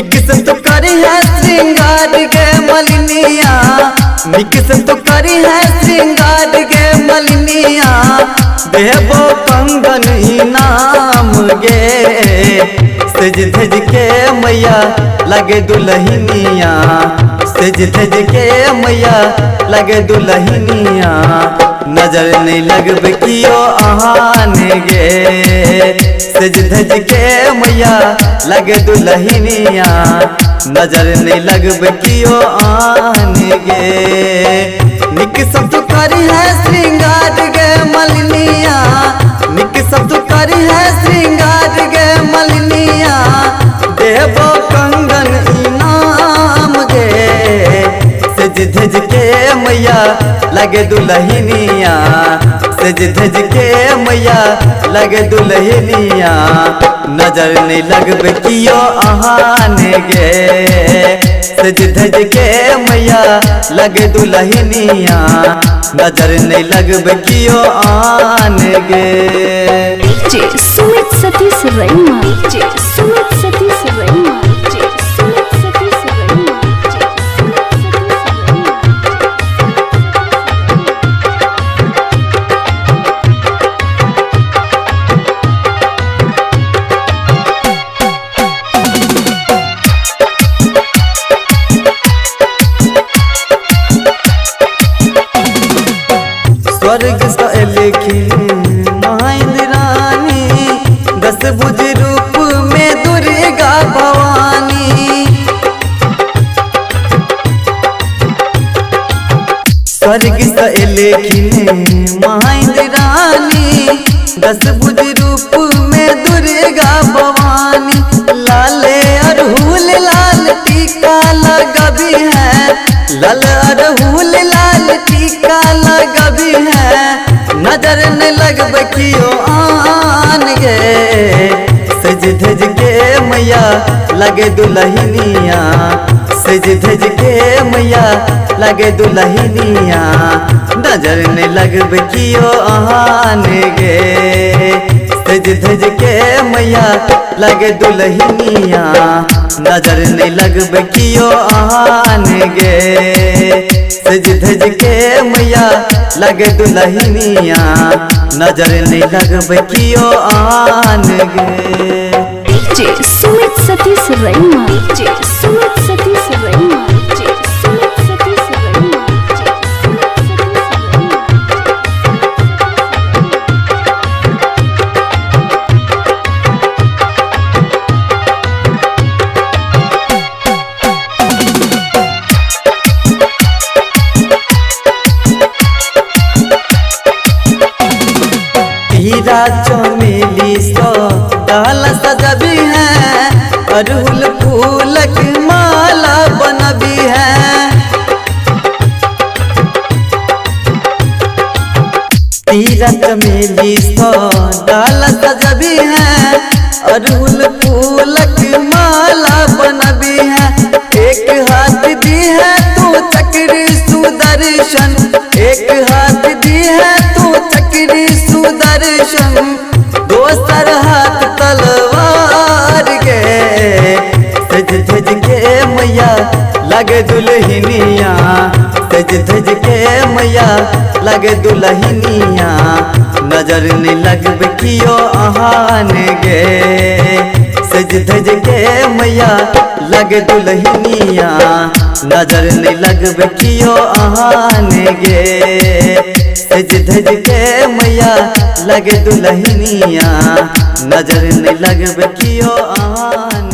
Mix तो करी है श्रृंगार के मलिनिया, मिक्स तो करी है श्रृंगार के मलिनिया, देबो कंगन इनाम गे, सज धज के मैया लगे दुल्हनिया, सज धज के मैया लगे दुल्हनिया, नजर नहीं लगबे कियो आने गे, सज धज के मैया लगे दुल्हनिया, नजर नहीं लगबे कियो आने गे। निक सब तो करी है श्रृंगार गे मलिनिया, निक सब तो करी है श्रृंगार गे मलिनिया, देबो कंगन इनाम गे, सज धज के मैया लगे दुल्हनिया, सज धज के मैया लगे दुल्हनिया, नजर नहीं लगबे कियो आने गे, सज धज के मैया लगे दुल्हनिया, नजर नहीं लगबे कियो आने गे। DJ Sumit Satish रैमा, DJ Sumit Satish रैमा, DJ Sumit Satish रैमा, स्वर्ग से लिखी महेंद्र रानी, 10 भुज रूप में दुर्गा भवानी, स्वर्ग से लिखी महेंद्र रानी, 10 भुज रूप में दुर्गा भवानी, लाले अरहुल लाल टीका लगबी है, लाल अरहुल लाल टीका लगबी है, नजर न लगबे कियो आन गे, सज धज के मैया लगे दुल्हनिया, सज धज के मैया लगे दुल्हनिया, नजर न लगबे कियो आन गे, सज धज के मैया लगे दुल्हनिया, नजर नहीं लगबे कियो आन गे, सज धज के मैया लगे दुल्हनिया, नजर नहीं लगबे कियो आन गे। DJ Sumit Satish रैमा, DJ Sumit Satish रैमा, DJ Sumit Satish रैमा, हीरा चमेली सो डाल सजबी है, अरहुल फूल की माला बनबी है, हीरा चमेली सो डाल सजबी है, अरहुल फूल की माला बनबी है, एक हाथ दी है तू चक्र सुदर्शन, एक हाथ दी है तू चक्र सुदर्शन, दोसर हाथ तलवार गे, सज धज के मैया लगे दुल्हनिया, सज धज के मैया लगे दुल्हनिया, नजर नहीं लगबे कियो आने गे, सज धज के मैया लगे दुल्हनिया, नजर नहीं लगबे कियो आने गे, सज धज के मैया लगे दुल्हनिया, नजर नहीं लगबे कियो आने।